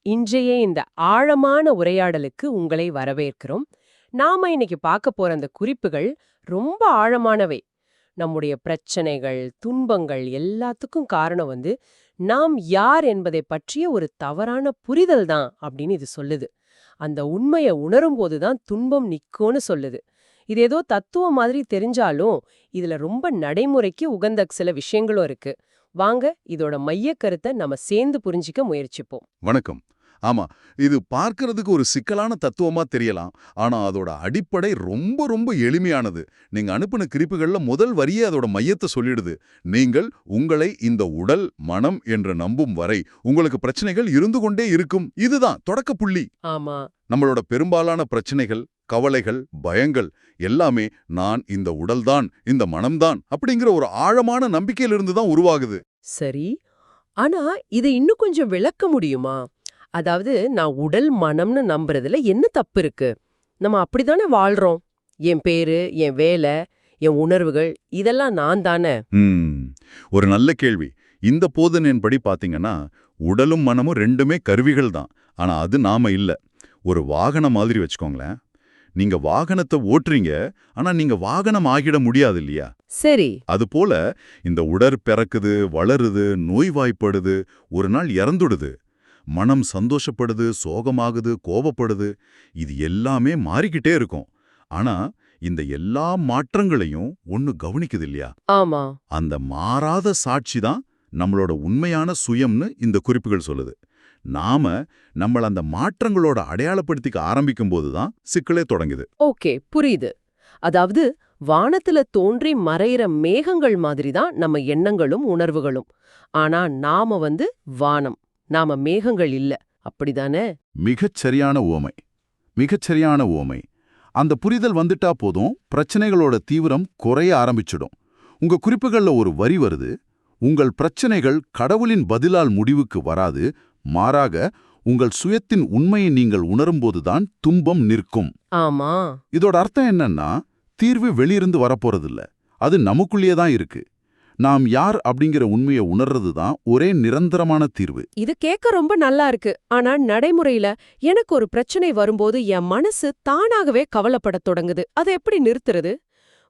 இன்றைய இந்த ஆழமான உரையாடலுக்கு உங்களை வரவேற்கிறோம். நாம இன்னைக்கு பார்க்க போற அந்த குறிப்புகள் ரொம்ப ஆழமானவை. நம்முடைய பிரச்சனைகள், துன்பங்கள் எல்லாத்துக்கும் காரணம் நாம் யார் என்பதை பற்றிய ஒரு தவறான புரிதல் தான் அப்படின்னு இது சொல்லுது. அந்த உண்மையை உணரும் போதுதான் துன்பம் நிக்கும்னு சொல்லுது. இது ஏதோ தத்துவம் மாதிரி தெரிஞ்சாலும் இதுல ரொம்ப நடைமுறைக்கு உகந்த சில விஷயங்களும் இருக்கு. வாங்க இதோட மையக் கருத்தை நம்ம சேர்ந்து புரிஞ்சிக்க முயற்சிப்போம். வணக்கம். ஆமா, இது பார்க்கறதுக்கு ஒரு சிக்கலான தத்துவமா தெரியலாம். ஆனா அதோட அடிப்படை ரொம்ப ரொம்ப எளிமையானது. நீங்க அனுப்பின குறிப்புகள்ல முதல் வரியே அதோட மையத்தை சொல்லிடுது. நீங்கள் உங்களை இந்த உடல், மனம் என்று நம்பும் வரை உங்களுக்கு பிரச்சனைகள் இருந்து கொண்டே இருக்கும். இதுதான் தொடக்க புள்ளி. ஆமா, நம்மளோட பெரும்பாலான பிரச்சனைகள், கவலைகள், பயங்கள் எல்லாமே நான் இந்த உடல்தான், இந்த மனம்தான் அப்படிங்கிற ஒரு ஆழமான நம்பிக்கையிலிருந்து தான் உருவாகுது. சரி. ஆனா இதை இன்னும் கொஞ்சம் விளக்க முடியுமா? அதாவது நான் உடல் மனம்னு நம்புறதுல என்ன தப்பு இருக்கு? நம்ம அப்படித்தானே வாழ்றோம். என் பேரு, என் வேலை, என் உணர்வுகள் இதெல்லாம் நான் தானே. ஒரு நல்ல கேள்வி. இந்த போதனையின்படி பாத்தீங்கன்னா உடலும் மனமும் ரெண்டுமே கருவிகள் தான். ஆனா அது நாம இல்ல. ஒரு வாகனம் மாதிரி வச்சுக்கோங்களேன். நீங்க வாகனத்தை ஓட்டுறீங்க, ஆனா நீங்க வாகனம் ஆகிட முடியாது இல்லையா? சரி. அதுபோல இந்த உடற் பிறக்குது, வளருது, நோய்வாய்ப்படுது, ஒரு நாள் இறந்துடுது. மனம் சந்தோஷப்படுது, சோகமாகுது, கோபப்படுது. இது எல்லாமே மாறிக்கிட்டே இருக்கும். ஆனா இந்த எல்லா மாற்றங்களையும் ஒன்னு கவனிக்குது இல்லையா? ஆமா. அந்த மாறாத சாட்சி தான் நம்மளோட உண்மையான சுயம்னு இந்த குறிப்புகள் சொல்லுது. நாம நம்மள அந்த மாற்றங்களோட அடையாளப்படுத்திக்க ஆரம்பிக்கும் போதுதான் சிக்கலே தொடங்குது. ஓகே, புரியுது. அதாவது வானத்துல தோன்றி மறையிற மேகங்கள் மாதிரி தான் நம்ம எண்ணங்களும் உணர்வுகளும். ஆனா நாம வானம், நாம மேகங்கள் இல்ல. அப்படிதானே? மிகச்சரியான உவமை. மிகச்சரியான உவமை. அந்த புரிதல் வந்துட்டா போதும், பிரச்சனைகளோட தீவிரம் குறைய ஆரம்பிச்சிடும். உங்க குறிப்புகள்ல ஒரு வரி வருது. உங்கள் பிரச்சனைகள் கடவுளின் பதிலால் முடிவுக்கு வராது, மாறாக உங்கள் சுயத்தின் உண்மையை நீங்கள் உணரும்போதுதான் துன்பம் நிற்கும். ஆமா. இதோட அர்த்தம் என்னன்னா, தீர்வு வெளியிருந்து வரப்போறதில்ல, அது நமக்குள்ளேயே தான் இருக்கு. நாம் யார் அப்படிங்கிற உண்மையை உணர்றது தான் ஒரே நிரந்தரமான தீர்வு. இது கேட்க ரொம்ப நல்லா இருக்கு. ஆனா நடைமுறையில எனக்கு ஒரு பிரச்சனை வரும்போது என் மனசு தானாகவே கவலைப்படத் தொடங்குது. அதை எப்படி நிறுத்துறது?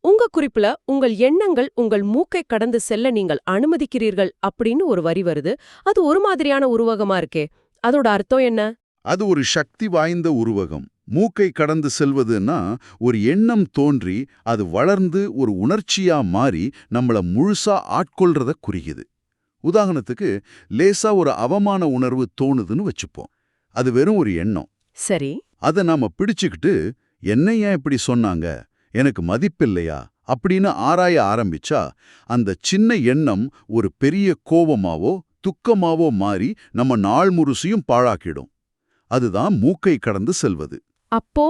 உங்க குறிப்புல உங்கள் எண்ணங்கள் உங்கள் மூக்கை கடந்து செல்ல நீங்கள் அனுமதிக்கிறீர்கள் அப்படின்னு ஒரு வரி வருது. அது ஒரு மாதிரியான உருவகமா இருக்கே. அதோட அர்த்தம் என்ன? அது ஒரு சக்தி வாய்ந்த உருவகம். மூக்கை கடந்து செல்வதுன்னா ஒரு எண்ணம் தோன்றி அது வளர்ந்து ஒரு உணர்ச்சியா மாறி நம்மள முழுசா ஆட்கொள்றத குறிக்குது. உதாரணத்துக்கு, லேசா ஒரு அவமான உணர்வு தோணுதுன்னு வச்சுப்போம். அது வெறும் ஒரு எண்ணம். சரி. அதை நாம பிடிச்சுக்கிட்டு, என்ன ஏன் இப்படி சொன்னாங்க, எனக்கு மதிப்பில்லையா அப்படின்னு ஆராய ஆரம்பிச்சா, அந்த சின்ன எண்ணம் ஒரு பெரிய கோபமாவோ துக்கமாவோ மாறி நம்ம நாள் முழுசையும் பாழாக்கிடும். அதுதான் மூக்கை கடந்து செல்வது. அப்போ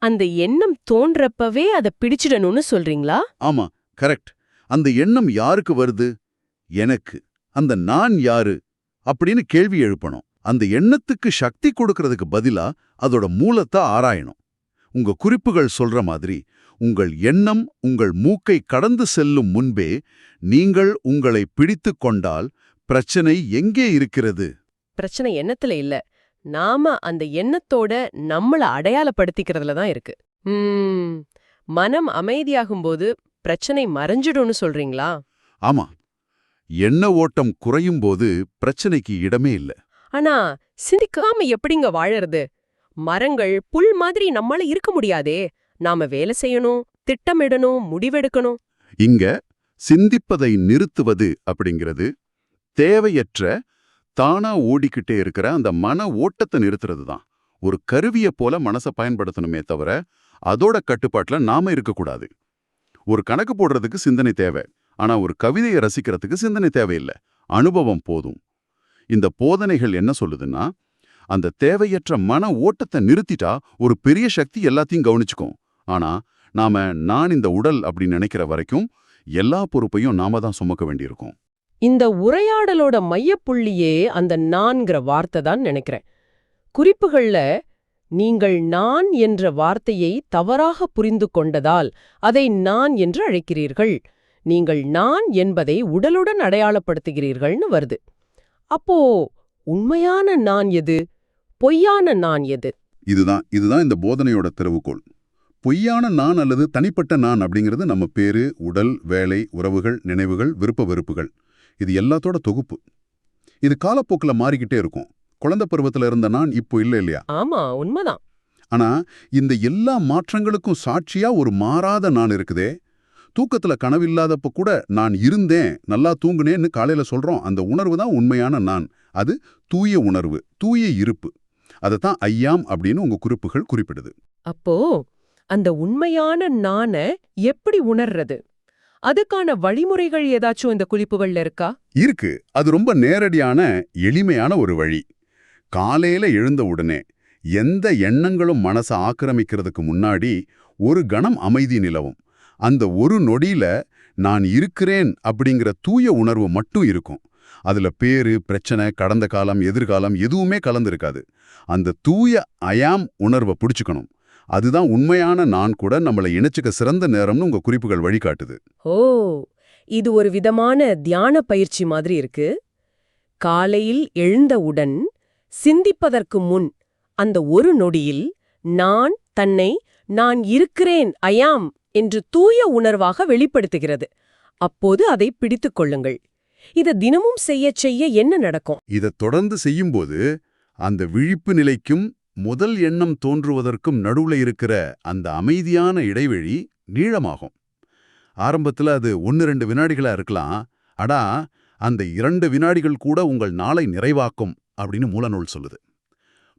அந்த எண்ணம் தோன்றப்பவே அதை பிடிச்சிடணும்னு சொல்றீங்களா? ஆமா, கரெக்ட். அந்த எண்ணம் யாருக்கு வருது? எனக்கு. அந்த நான் யாரு அப்படின்னு கேள்வி எழுப்பணும். அந்த எண்ணத்துக்கு சக்தி கொடுக்கறதுக்கு பதிலா அதோட மூலத்தை ஆராயணும். உங்க குறிப்புகள் சொல்ற மாதிரி, உங்கள் எண்ணம் உங்கள் மூக்கை கடந்து செல்லும் முன்பே நீங்கள் உங்களை பிடித்து கொண்டால் பிரச்சனை எங்கே இருக்கிறது? பிரச்சனை எண்ணத்துல இல்ல, நாம அந்த எண்ணத்தோட நம்மள அடையாளப்படுத்திக்கிறதுல தான் இருக்கு. மனம் அமைதியாகும்போது பிரச்சனை மறைஞ்சிடும்னு சொல்றீங்களா? ஆமா, எண்ண ஓட்டம் குறையும் போது பிரச்சனைக்கு இடமே இல்ல. ஆனா சிந்திக்காம எப்படிங்க வாழறது? மரங்கள், புல் மாதிரி நம்மால இருக்க முடியாதே. நாம வேலை செய்யணும், திட்டமிடணும், முடிவெடுக்கணும். இங்க சிந்திப்பதை நிறுத்துவது அப்படிங்கிறது தேவையற்ற தானா ஓடிக்கிட்டே இருக்கிற அந்த மன ஓட்டத்தை நிறுத்துறது தான். ஒரு கருவியை போல மனசை பயன்படுத்தணுமே தவிர அதோட கட்டுப்பாட்டுல நாம இருக்கக்கூடாது. ஒரு கணக்கு போடுறதுக்கு சிந்தனை தேவை, ஆனா ஒரு கவிதையை ரசிக்கிறதுக்கு சிந்தனை தேவையில்லை, அனுபவம் போதும். இந்த போதனைகள் என்ன சொல்லுதுன்னா, அந்த தேவையற்ற மன ஓட்டத்தை நிறுத்திட்டா ஒரு பெரிய சக்தி எல்லாத்தையும் கவனிச்சுக்கும். ஆனா நாம நான் இந்த உடல் அப்படின்னு நினைக்கிற வரைக்கும் எல்லா பொறுப்பையும் நாம தான் சுமக்க வேண்டியிருக்கும். இந்த உரையாடலோட மையப்புள்ளியே அந்த நான்கிற வார்த்தை தான் நினைக்கிறேன். குறிப்புகள்ல நீங்கள் நான் என்ற வார்த்தையை தவறாக புரிந்து கொண்டதால் அதை நான் என்று அழைக்கிறீர்கள். நீங்கள் நான் என்பதை உடலுடன் அடையாளப்படுத்துகிறீர்கள்னு வருது. அப்போ உண்மையான நான் எது, பொய்யான நான் எது? இதுதான் இந்த போதனையோட திறவுகோல். பொய்யான நான் அல்லது தனிப்பட்ட நான் அப்படிங்கிறது நம்ம பேரு, உடல், வேலை, உறவுகள், நினைவுகள், விருப்ப வெறுப்புகள், இது எல்லாத்தோட தொகுப்பு. இது காலப்போக்குல மாறிக்கிட்டே இருக்கும். குழந்தை பருவத்துல இருந்த நான் இப்போ இல்ல இல்லையா? ஆமா, உண்மைதான். ஆனா இந்த எல்லா மாற்றங்களுக்கும் சாட்சியா ஒரு மாறாத நான் இருக்குதே. தூக்கத்துல கனவில்லாதப்ப கூட நான் இருந்தேன், நல்லா தூங்குனேன்னு காலையில சொல்றோம். அந்த உணர்வு தான் உண்மையான நான். அது தூய உணர்வு, தூய இருப்பு. அதைத்தான் ஐயாம் அப்படின்னு உங்க குறிப்புகள் குறிப்பிடுது. அப்போ அந்த உண்மையான நான எப்படி உணர்றது? அதுக்கான வழிமுறைகள் ஏதாச்சும் இந்த குறிப்புகள்ல இருக்கா? இருக்கு. அது ரொம்ப நேரடியான, எளிமையான ஒரு வழி. காலையில எழுந்த உடனே எந்த எண்ணங்களும் மனச ஆக்கிரமிக்கிறதுக்கு முன்னாடி ஒரு கணம் அமைதி நிலவும். அந்த ஒரு நொடியில நான் இருக்கிறேன் அப்படிங்கிற தூய உணர்வு மட்டும் இருக்கும். அதுல பேரு, பிரச்சனை, கடந்த காலம், எதிர்காலம் எதுவுமே கலந்திருக்காது. அந்த தூய அயாம் உணர்வை பிடிச்சுக்கணும். அதுதான் உண்மையான நான் கூட நம்மளை இணைச்சுக்க சிறந்த நேரம்னு உங்க குறிப்புகள் வழிகாட்டுது. ஓ, இது ஒரு விதமான தியான பயிற்சி மாதிரி இருக்கு. காலையில் எழுந்தவுடன் சிந்திப்பதற்கு முன் அந்த ஒரு நொடியில் நான் இருக்கிறேன் ஐயாம் என்று தூய உணர்வாக வெளிப்படுத்துகிறது. அப்போது அதை பிடித்துக் கொள்ளுங்கள். இத தினமும் செய்ய என்ன நடக்கும்? இதை தொடர்ந்து செய்யும்போது அந்த விழிப்பு நிலைக்கும் முதல் எண்ணம் தோன்றுவதற்கும் நடுவுல இருக்கிற அந்த அமைதியான இடைவெளி நீளமாகும். ஆரம்பத்துல அது 1-2 வினாடிகளா இருக்கலாம். அடா அந்த 2 வினாடிகள் கூட உங்கள் நாளை நிறைவாக்கும் அப்படின்னு மூலநூல் சொல்லுது.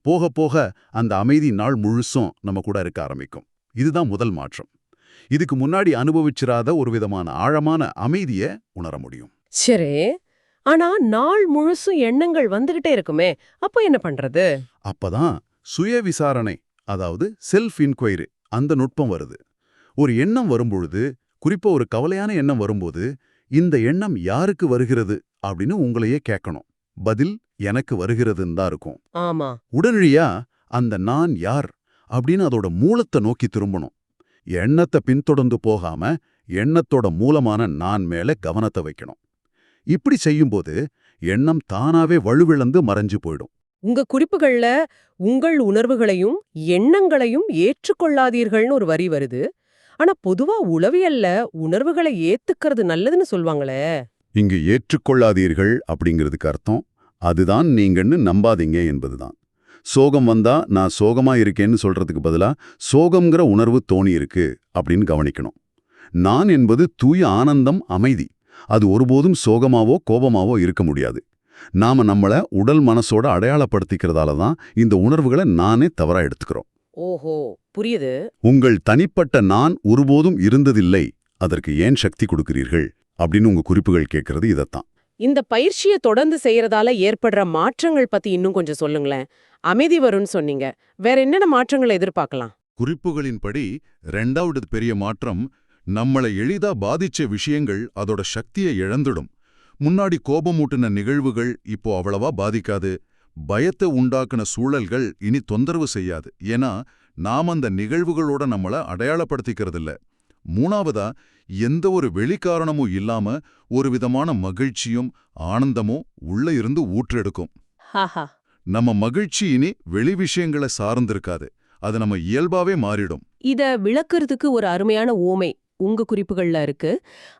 போக போக அந்த அமைதி நாள் முழுசும் நம்ம கூட இருக்க ஆரம்பிக்கும். இதுதான் முதல் மாற்றம். இதுக்கு முன்னாடி அனுபவிச்சிராத ஒரு விதமான ஆழமான அமைதியை உணர முடியும். சரி, ஆனா நாள் முழுசும் எண்ணங்கள் வந்துகிட்டே இருக்குமே, அப்போ என்ன பண்றது? அப்பதான் சுய விசாரணை, அதாவது செல்ஃப் இன்கொயரி, அந்த நுட்பம் வருது. ஒரு எண்ணம் வரும்பொழுது, குறிப்பா ஒரு கவலையான எண்ணம் வரும்போது, இந்த எண்ணம் யாருக்கு வருகிறது அப்படின்னு உங்களையே கேட்கணும். பதில் எனக்கு வருகிறதுன்னு தான் இருக்கும். ஆமா, உடனடியா அந்த நான் யார் அப்படின்னு அதோட மூலத்தை நோக்கி திரும்பணும். எண்ணத்தை பின்தொடர்ந்து போகாம எண்ணத்தோட மூலமான நான் மேல கவனத்தை வைக்கணும். இப்படி செய்யும்போது எண்ணம் தானாவே வலுவிழந்து மறைஞ்சு போயிடும். உங்க குறிப்புகள்ல உங்கள் உணர்வுகளையும் எண்ணங்களையும் ஏற்றுக்கொள்ளாதீர்கள்னு ஒரு வரி வருது. ஆனா பொதுவா உளவியல்ல உணர்வுகளை ஏத்துக்கிறது நல்லதுன்னு சொல்வாங்களே. இங்கு ஏற்றுக்கொள்ளாதீர்கள் அப்படிங்கிறதுக்கு அர்த்தம் அதுதான் நீங்கன்னு நம்பாதீங்க என்பதுதான். சோகம் வந்தா நான் சோகமா இருக்கேன்னு சொல்றதுக்கு பதிலா சோகம்ங்கிற உணர்வு தோணி இருக்கு அப்படின்னு கவனிக்கணும். நான் என்பது தூய ஆனந்தம், அமைதி. அது ஒருபோதும் சோகமாவோ கோபமாவோ இருக்க முடியாது. நாம நம்மள உடல் மனசோட அடையாளப்படுத்திக்கிறதால தான் இந்த உணர்வுகளை நானே தவறா எடுத்துக்கிறோம். ஓஹோ, புரியுது. உங்கள் தனிப்பட்ட நான் ஒருபோதும் இருந்ததில்லை, அதற்கு ஏன் சக்தி கொடுக்கிறீர்கள் அப்படின்னு உங்க குறிப்புகள் கேட்கறது இதத்தான். இந்த பயிற்சியை தொடர்ந்து செய்யறதால ஏற்படுற மாற்றங்கள் பத்தி இன்னும் கொஞ்சம் சொல்லுங்களேன். அமைதி வரும்னு சொன்னீங்க, வேற என்னென்ன மாற்றங்களை எதிர்பார்க்கலாம்? குறிப்புகளின்படி 2வது பெரிய மாற்றம், நம்மளை எளிதா பாதிச்ச விஷயங்கள் அதோட சக்தியை இழந்துடும். முன்னாடி கோபமூட்டின நிகழ்வுகள் இப்போ அவ்வளவா பாதிக்காது. பயத்தை உண்டாக்குன சூழல்கள் இனி தொந்தரவு செய்யாது. ஏன்னா நாம் அந்த நிகழ்வுகளோட நம்மள அடையாளப்படுத்திக்கிறதில்ல. 3வதா, எந்த ஒரு வெளிக்காரணமும் இல்லாம ஒரு விதமான மகிழ்ச்சியும் ஆனந்தமும் உள்ள இருந்து ஊற்றெடுக்கும். நம்ம மகிழ்ச்சி இனி வெளி விஷயங்களை சார்ந்திருக்காது. அது நம்ம இயல்பாவே மாறிடும். இத விளக்குறதுக்கு ஒரு அருமையான ஓமை உங்க குறிப்புகள்ல இருக்கு.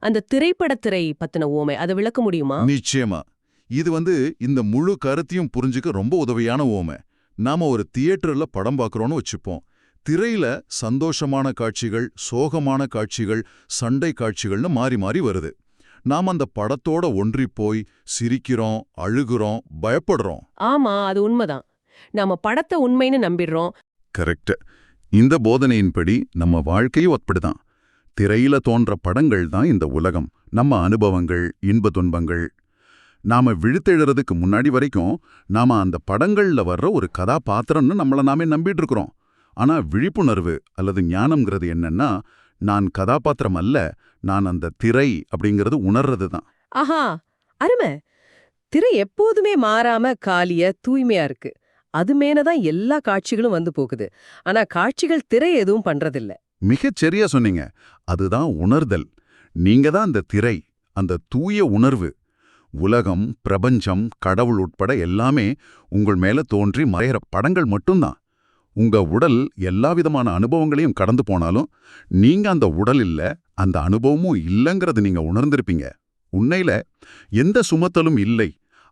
அந்த திரை பத்தின ஓமை, அதை விளக்க முடியுமா? நிச்சயமா. இது இந்த முழு கருத்தையும் புரிஞ்சுக்க ரொம்ப உதவியான ஓமை. நாம ஒரு தியேட்டர்ல படம் பார்க்கறோம்னு வச்சுப்போம். திரையில சந்தோஷமான காட்சிகள், சோகமான காட்சிகள், சண்டை காட்சிகள்னு மாறி மாறி வருது. நாம் அந்த படத்தோட ஒன்றிப் போய் சிரிக்கிறோம், அழுகுறோம், பயப்படுறோம். ஆமா, அது உண்மைதான். நாம படத்தை உண்மைன்னு நம்பிடுறோம். கரெக்ட். இந்த போதனையின்படி நம்ம வாழ்க்கையும் ஒப்பிடுதான். திரையில தோன்ற படங்கள் தான் இந்த உலகம், நம்ம அனுபவங்கள், இன்ப துன்பங்கள். நாம விழித்தெழுறதுக்கு முன்னாடி வரைக்கும் நாம அந்த படங்கள்ல வர்ற ஒரு கதாபாத்திரம்னு நம்மள நாமே நம்பிட்டு இருக்கிறோம். ஆனா விழிப்புணர்வு அல்லது ஞானம்ங்கிறது என்னன்னா, நான் கதாபாத்திரம் அல்ல, நான் அந்த திரை அப்படிங்கிறது உணர்றது தான். ஆஹா, அருமை. திரை எப்போதுமே மாறாம காலிய தூய்மையா இருக்கு. அது மேலதான் எல்லா காட்சிகளும் வந்து போகுது. ஆனா காட்சிகள் திரை எதுவும் பண்றதில்ல. மிகச் சரியா சொன்னீங்க. அதுதான் உணர்தல். நீங்க தான் அந்த திரை, அந்த தூய உணர்வு. உலகம், பிரபஞ்சம், கடவுள் உட்பட எல்லாமே உங்கள் மேல தோன்றி மறையிற படங்கள் மட்டும்தான். உங்க உடல் எல்லா விதமான அனுபவங்களையும் கடந்து போனாலும் நீங்க அந்த உடல் இல்ல, அந்த அனுபவமும் இல்லைங்கிறது நீங்க உணர்ந்திருப்பீங்க. உண்மையில எந்த சுமத்தலும் இல்லை,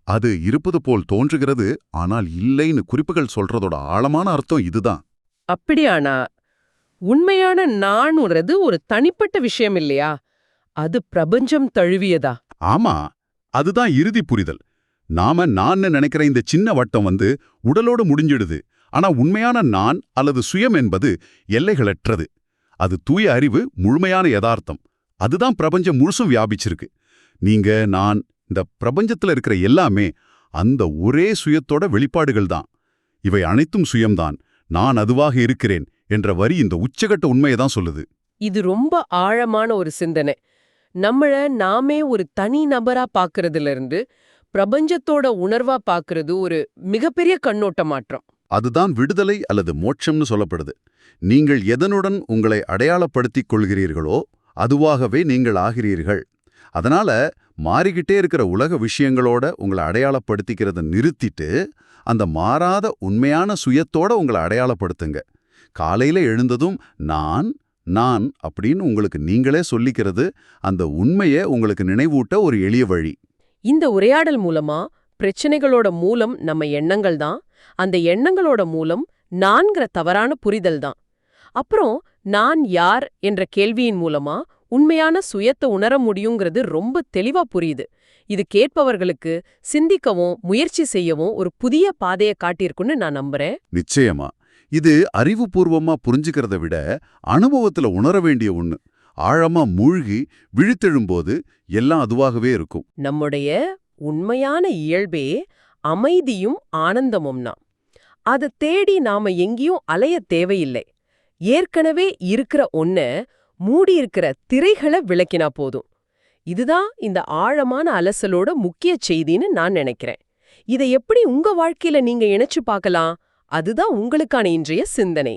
அது இருப்பது போல் தோன்றுகிறது, ஆனால் இல்லைன்னு குறிப்புகள் சொல்றதோட ஆழமான அர்த்தம் இதுதான். அப்படியானா உண்மையான நானுறது ஒரு தனிப்பட்ட விஷயம் இல்லையா? அது பிரபஞ்சம் தழுவியதா? ஆமா, அதுதான் இறுதி புரிதல். நாம நான்னு நினைக்கிற இந்த சின்ன வட்டம் உடலோடு முடிஞ்சிடுது. ஆனா உண்மையான நான் அல்லது சுயம் என்பது எல்லைகளற்றது. அது தூய அறிவு, முழுமையான யதார்த்தம். அதுதான் பிரபஞ்சம் முழுசும் வியாபிச்சிருக்கு. நீங்க, நான், இந்த பிரபஞ்சத்துல இருக்கிற எல்லாமே அந்த ஒரே சுயத்தோட வெளிப்பாடுகள் தான். இவை அனைத்தும் சுயம்தான், நான் அதுவாக இருக்கிறேன் என்ற வரி இந்த உச்சகட்ட உண்மையை தான் சொல்லுது. இது ரொம்ப ஆழமான ஒரு சிந்தனை. நம்மள நாமே ஒரு தனி நபரா பாக்குறதுல இருந்து பிரபஞ்சத்தோட உணர்வா பாக்குறது ஒரு மிகப்பெரிய கண்ணோட்ட மாற்றம். அதுதான் விடுதலை அல்லது மோட்சம்னு சொல்லப்படுது. நீங்கள் எதனுடன் உங்களை அடையாளப்படுத்திக் கொள்கிறீர்களோ அதுவாகவே நீங்கள் ஆகிறீர்கள். அதனால மாறிக்கிட்டே இருக்கிற உலக விஷயங்களோட உங்களை அடையாளப்படுத்திக்கிறத நிறுத்திட்டு அந்த மாறாத உண்மையான சுயத்தோட உங்களை அடையாளப்படுத்துங்க. காலையில எழுந்ததும் நான் நான் அப்படின்னு உங்களுக்கு நீங்களே சொல்லிக்கிறது அந்த உண்மையை உங்களுக்கு நினைவூட்ட ஒரு எளிய வழி. இந்த உரையாடல் மூலமா பிரச்சனைகளோட மூலம் நம்ம எண்ணங்கள் தான், அந்த எண்ணங்களோட மூலம் நான்கிற தவறான புரிதல் தான். அப்புறம் நான் யார் என்ற கேள்வியின் மூலமா உண்மையான சுயத்தை உணர முடியுங்கிறது ரொம்ப தெளிவா புரியுது. இது கேட்பவர்களுக்கு சிந்திக்கவும் முயற்சி செய்யவும் ஒரு புதிய பாதையை காட்டியிருக்குன்னு நான் நம்புறேன். நிச்சயமா இது அறிவுபூர்வமா புரிஞ்சுக்கிறத விட அனுபவத்துல உணர வேண்டிய ஒண்ணு. ஆழமா மூழ்கி விழித்தெழும்போது எல்லாம் அதுவாகவே இருக்கும். நம்முடைய உண்மையான இயல்பே அமைதியும் ஆனந்தமும்னா அதை தேடி நாம எங்கேயும் அலைய தேவையில்லை. ஏற்கனவே இருக்கிற ஒன்ன மூடி இருக்கிற திரைகளை விளக்கினா போதும். இதுதான் இந்த ஆழமான அலசலோட முக்கிய செய்தின்னு நான் நினைக்கிறேன். இதை எப்படி உங்க வாழ்க்கையில நீங்க இணைச்சு பார்க்கலாம்? அதுதான் உங்களுக்கான இன்றைய சிந்தனை.